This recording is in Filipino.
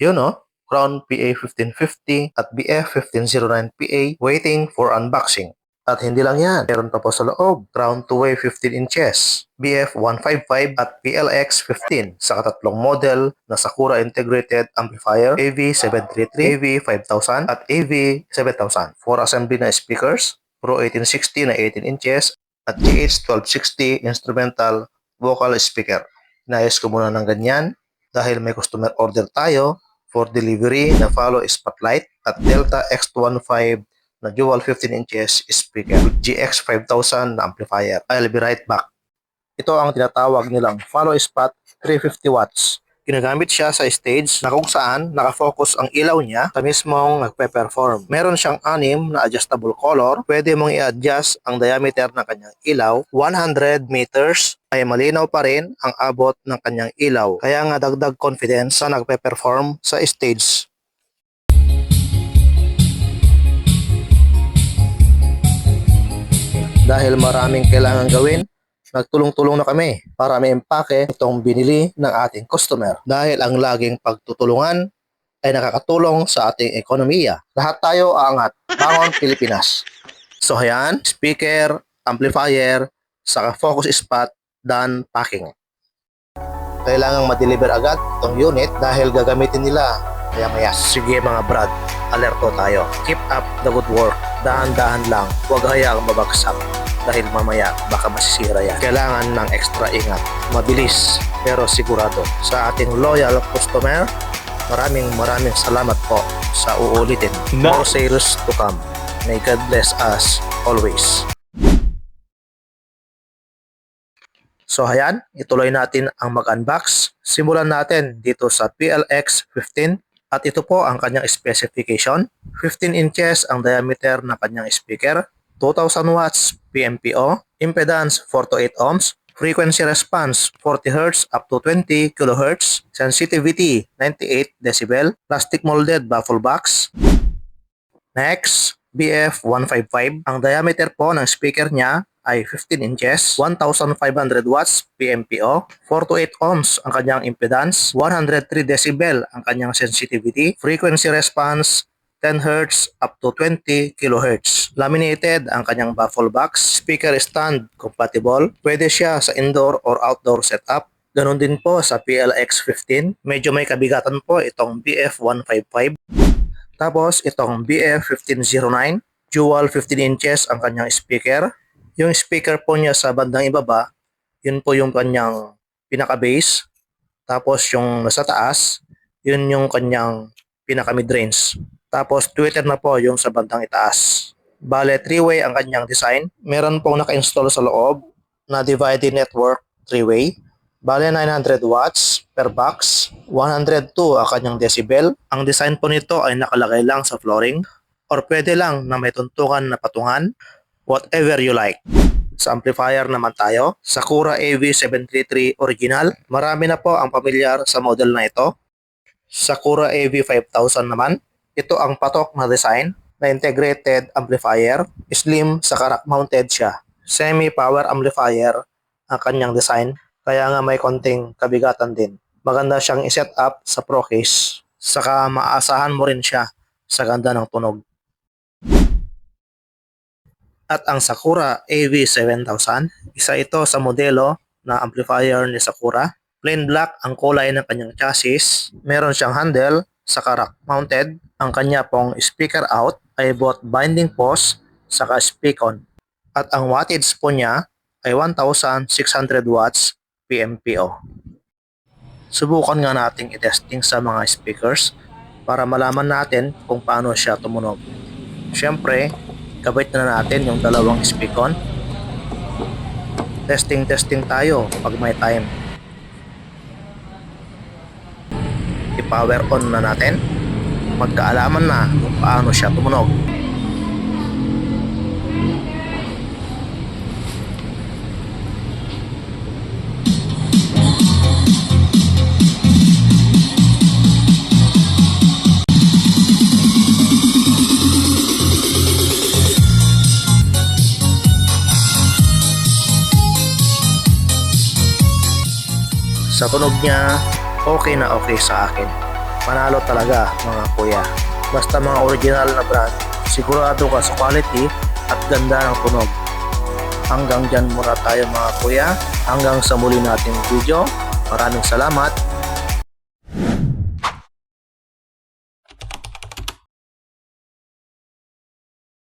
Yun o, Crown PA1550 at BF1509PA waiting for unboxing. At hindi lang yan, meron pa po sa loob, Crown 2-way 15 inches, BF155 at PLX15 sa katatlong model na Sakura Integrated Amplifier AV733, AV5000 at AV7000. 4 assembly na speakers, Pro 1860 na 18 inches at GH1260 instrumental vocal speaker. Inayos ko muna ng ganyan dahil may customer order tayo for delivery na Follow Spotlight at Delta X215 na dual 15 inches speaker with GX5000 na amplifier. I'll be right back. Ito ang tinatawag nilang Follow Spot 350 watts. Ginagamit siya sa stage na kung saan nakafocus ang ilaw niya sa mismong nagpe-perform. Meron siyang 6 na adjustable color. Pwede mong i-adjust ang diameter ng kanyang ilaw. 100 meters ay malinaw pa rin ang abot ng kanyang ilaw. Kaya nga dagdag confidence sa nagpe-perform sa stage. Dahil maraming kailangan gawin, nagtulong-tulong na kami para maimpake itong binili ng ating customer. Dahil ang laging pagtutulungan ay nakakatulong sa ating ekonomiya. Lahat tayo aangat. Bangon Pilipinas. So ayan, speaker, amplifier, saka focus spot, done packing. Kailangang ma-deliver agad itong unit dahil gagamitin nila maya-maya. Sige mga brad, alerto tayo. Keep up the good work. Dahan-dahan lang, huwag hayaang mabagsak dahil mamaya baka masisira yan. Kailangan ng extra ingat, mabilis pero sigurado. Sa ating loyal customer, maraming salamat po sa uulitin. More sales to come. May God bless us always. So ayan, ituloy natin ang mag-unbox. Simulan natin dito sa PLX15. At ito po ang kanyang specification. 15 inches ang diameter ng kanyang speaker, 2000 watts PMPO, impedance 4 to 8 ohms, frequency response 40 Hz up to 20 kHz, sensitivity 98 decibel, plastic molded baffle box. Next, BF155. Ang diameter po ng speaker niya ay 15 inches, 1,500 watts PMPO, 4 to 8 ohms ang kanyang impedance, 103 decibel ang kanyang sensitivity, frequency response 10 Hz up to 20 kHz. Laminated ang kanyang baffle box, speaker stand compatible, pwede siya sa indoor or outdoor setup. Ganon din po sa PLX15, medyo may kabigatan po itong BF155. Tapos itong BF1509, dual 15 inches ang kanyang speaker. Yung speaker po niya sa bandang ibaba, yun po yung kanyang pinaka-bass. Tapos yung nasa taas, yun yung kanyang pinaka-mid-range. Tapos tweeter na po yung sa bandang itaas. Bale, 3-way ang kanyang design. Meron pong naka-install sa loob na divided network 3-way. Bale, 900 watts per box, 102 ang kanyang decibel. Ang design po nito ay nakalagay lang sa flooring or pwede lang na may tuntukan na patungan. Whatever you like. Sa amplifier naman tayo, Sakura AV733 original. Marami na po ang pamilyar sa model na ito. Sakura AV5000 naman. Ito ang patok na design na integrated amplifier. Slim sa rack mounted siya. Semi-power amplifier ang kanyang design. Kaya nga may konting kabigatan din. Maganda siyang i-set up sa Pro case. Saka maasahan mo rin siya sa ganda ng tunog. At ang Sakura AV7000, isa ito sa modelo na amplifier ni Sakura. Plain black ang kulay ng kanyang chassis. Meron siyang handle sa rack mounted. Ang kanya pong speaker out ay both binding post saka speak-on. At ang wattage po niya ay 1,600 watts PMPO. Subukan nga nating i-testing sa mga speakers para malaman natin kung paano siya tumunog. Siyempre, kabit na natin yung dalawang speak-on. Testing tayo pag may time. I-power on na natin. Magkaalaman na kung paano siya tumunog. Sa tunog niya, okay na okay sa akin. panalo talaga mga kuya. Basta mga original na brand, sigurado ka sa quality at ganda ng tunog. Hanggang dyan muna tayo mga kuya. Hanggang sa muli nating video. Maraming salamat.